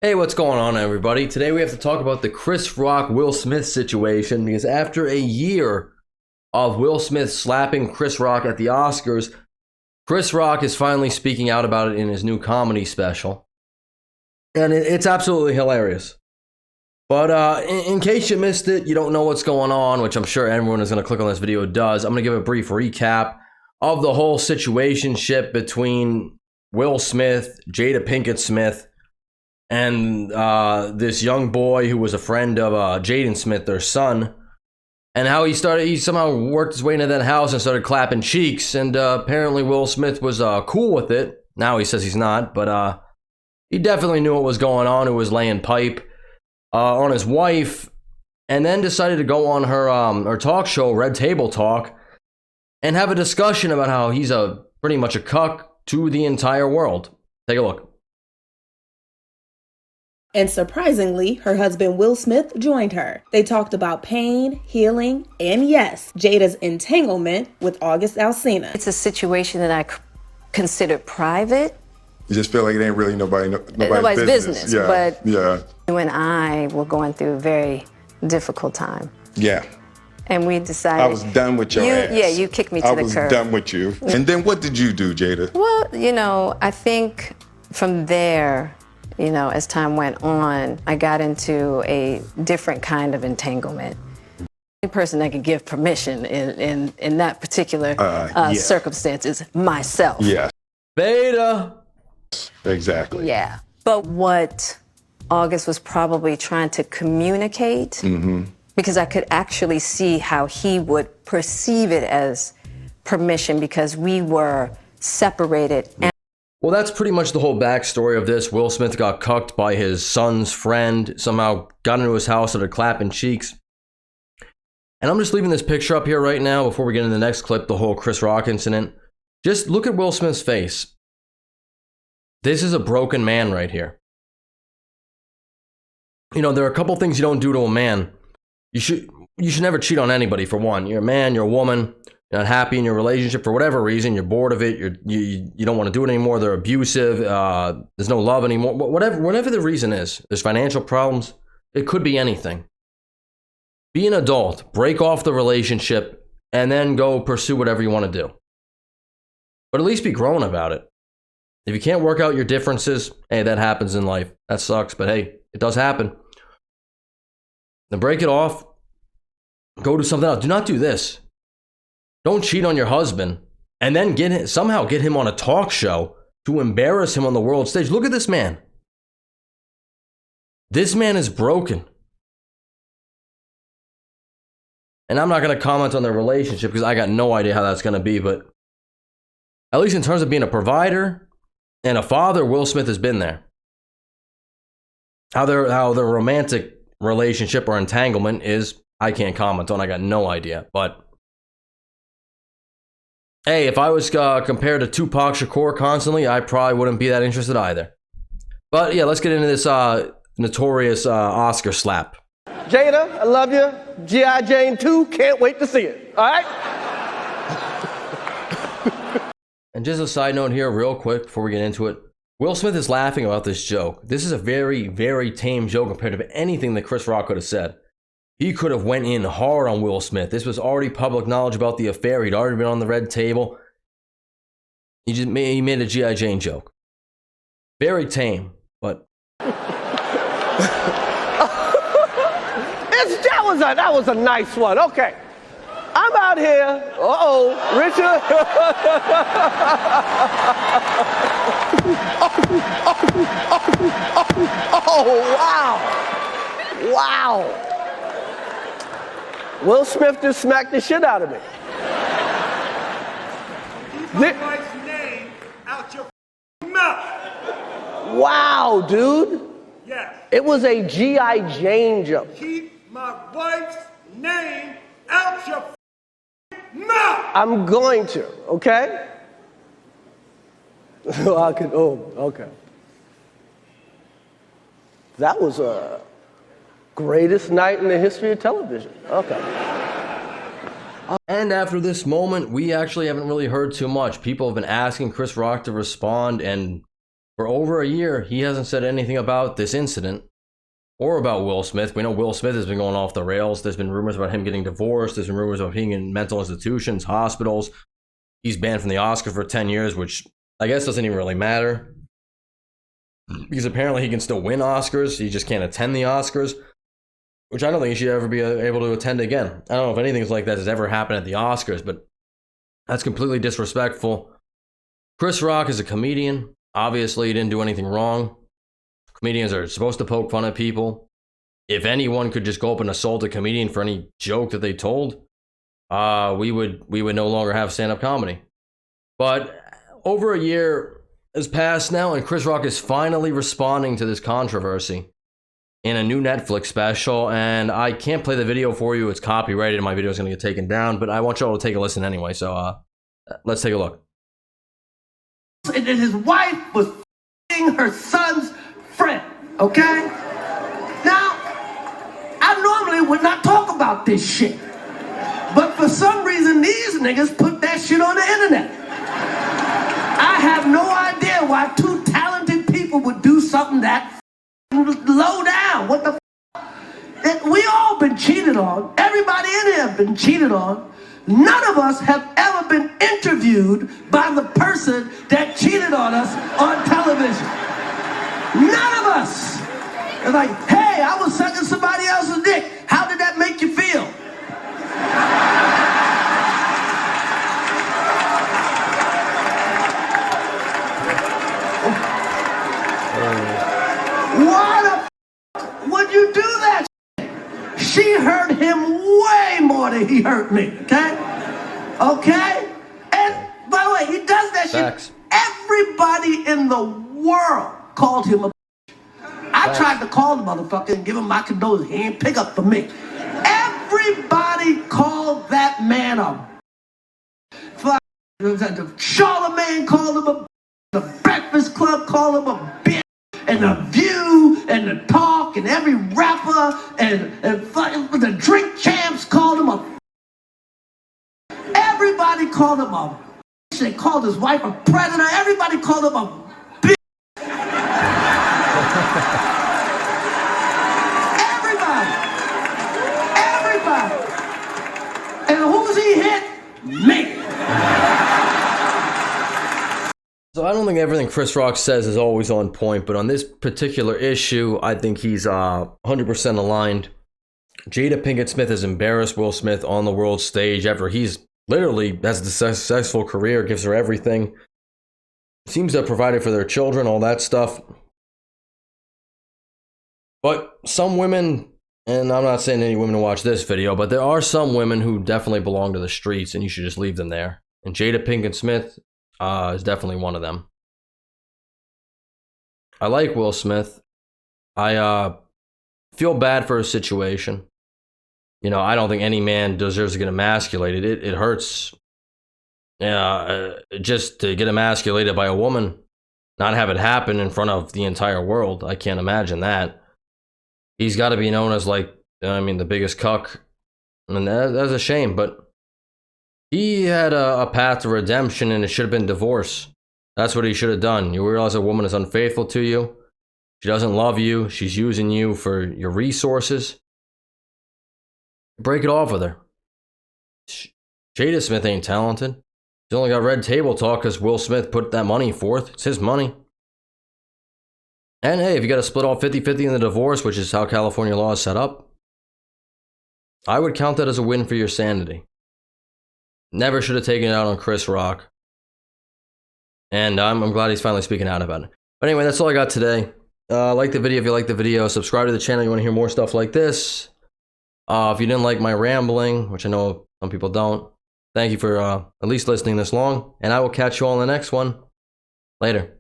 Hey, what's going on, everybody? Today we have to talk about the Chris Rock Will Smith situation because after a year of Will Smith slapping Chris Rock at the Oscars, Chris Rock is finally speaking out about it in his new comedy special. And it's absolutely hilarious. But in case you missed it, you don't know what's going on, which I'm sure everyone who's going to click on this video does. I'm going to give a brief recap of the whole situationship between Will Smith, Jada Pinkett Smith, and this young boy who was a friend of Jada Smith, their son, and how he somehow worked his way into that house and started clapping cheeks, and apparently Will Smith was cool with it. Now he says he's not, but he definitely knew what was going on, who was laying pipe on his wife, and then decided to go on her talk show, Red Table Talk, and have a discussion about how he's pretty much a cuck to the entire world. Take a look. And surprisingly, her husband Will Smith joined her. They talked about pain, healing, and yes, Jada's entanglement with August Alsina. It's a situation that I consider private. You just feel like it ain't really nobody's business. Yeah, but yeah. You and I were going through a very difficult time. Yeah. And we decided... I was done with your ass. Yeah, you kicked me to the curb. I was done with you. And then what did you do, Jada? Well, you know, I think from there... You know, as time went on, I got into a different kind of entanglement. The only person that could give permission in that particular circumstance is myself. Yeah. Beta. Exactly. Yeah. But what August was probably trying to communicate, because I could actually see how he would perceive it as permission because we were separated. Well, that's pretty much the whole backstory of this. Will Smith got cucked by his son's friend, somehow got into his house, started clapping cheeks. And I'm just leaving this picture up here right now before we get into the next clip, the whole Chris Rock incident. Just look at Will Smith's face. This is a broken man right here. You know, there are a couple things you don't do to a man. You should never cheat on anybody, for one. You're a man, you're a woman. You're not happy in your relationship for whatever reason. You're bored of it. You don't want to do it anymore. They're abusive. There's no love anymore. Whatever the reason is, there's financial problems. It could be anything. Be an adult. Break off the relationship and then go pursue whatever you want to do. But at least be grown about it. If you can't work out your differences, hey, that happens in life. That sucks, but hey, it does happen. Then break it off. Go do something else. Do not do this. Don't cheat on your husband and then somehow get him on a talk show to embarrass him on the world stage. Look at this man. This man is broken. And I'm not going to comment on their relationship because I got no idea how that's going to be. But at least in terms of being a provider and a father, Will Smith has been there. How their romantic relationship or entanglement is, I can't comment on. I got no idea. But hey, if I was compared to Tupac Shakur constantly, I probably wouldn't be that interested either. But yeah, let's get into this notorious Oscar slap. Jada, I love you. G.I. Jane 2, can't wait to see it. All right? And just a side note here, real quick, before we get into it. Will Smith is laughing about this joke. This is a very, very tame joke compared to anything that Chris Rock could have said. He could have went in hard on Will Smith. This was already public knowledge about the affair. He'd already been on the red table. He made a G.I. Jane joke. Very tame, but... that was a nice one. Okay. I'm out here. Richard. Wow. Will Smith just smacked the shit out of me. Keep my wife's name out your mouth. Wow, dude. Yes. It was a G.I. Jane joke. Keep my wife's name out your mouth. I'm going to, okay? Okay. That was a greatest night in the history of television. Okay. And after this moment, we actually haven't really heard too much. People have been asking Chris Rock to respond, and For over a year, he hasn't said anything about this incident or about Will Smith. We know Will Smith has been going off the rails. There's been rumors about him getting divorced. There's been rumors about him in mental institutions, hospitals. He's banned from the Oscars for 10 years, which I guess doesn't even really matter. Because apparently he can still win Oscars. He just can't attend the Oscars, which I don't think he should ever be able to attend again. I don't know if anything like that has ever happened at the Oscars, but that's completely disrespectful. Chris Rock is a comedian. Obviously, he didn't do anything wrong. Comedians are supposed to poke fun at people. If anyone could just go up and assault a comedian for any joke that they told, we would no longer have stand-up comedy. But over a year has passed now, and Chris Rock is finally responding to this controversy in a new Netflix special. And I can't play the video for you; it's copyrighted, and my video is going to get taken down. But I want y'all to take a listen anyway. So let's take a look. And his wife was f***ing her son's friend, okay? Now, I normally would not talk about this shit. But for some reason, these niggas put that shit on the internet. I have no idea why two talented people would do something that low down. What the f***? We all been cheated on. Everybody in here been cheated on. None of us have ever been interviewed by the person that cheated on us on television. None of us. It's like, hey, I was sucking somebody else's dick. How did that make you feel? Why the f*** would you do that? She hurt him way more than he hurt me, okay? Okay? And by the way, he does that shit. Everybody in the world called him a I tried to call the motherfucker and give him my condolences. He ain't pick up for me. Everybody called that man a Charlemagne called him a the Breakfast Club called him a bitch. And The View, and The Talk, and every rapper, and the Drink Champs called him a. Everybody called him a. They called his wife a predator. Everybody called him a bitch. Everybody. And who's he hit? Me. So I don't think everything Chris Rock says is always on point, but on this particular issue, I think he's 100% aligned. Jada Pinkett Smith has embarrassed Will Smith on the world stage after he's literally has a successful career, gives her everything. Seems to have provided for their children, all that stuff. But some women, and I'm not saying any women to watch this video, but there are some women who definitely belong to the streets, and you should just leave them there. And Jada Pinkett Smith is definitely one of them. I like Will Smith. I feel bad for his situation. You know, I don't think any man deserves to get emasculated. It hurts. Just to get emasculated by a woman, not have it happen in front of the entire world. I can't imagine that. He's got to be known as, like, the biggest cuck. And that's a shame, but he had a path to redemption, and it should have been divorce. That's what he should have done. You realize a woman is unfaithful to you. She doesn't love you. She's using you for your resources. Break it off with her. Jada Smith ain't talented. He's only got red table talk because Will Smith put that money forth. It's his money. And hey, if you got to split off 50-50 in the divorce, which is how California law is set up, I would count that as a win for your sanity. Never should have taken it out on Chris Rock. And I'm glad he's finally speaking out about it. But anyway, that's all I got today. Like the video if you like the video. Subscribe to the channel if you want to hear more stuff like this. If you didn't like my rambling, which I know some people don't, thank you for at least listening this long. And I will catch you all in the next one. Later.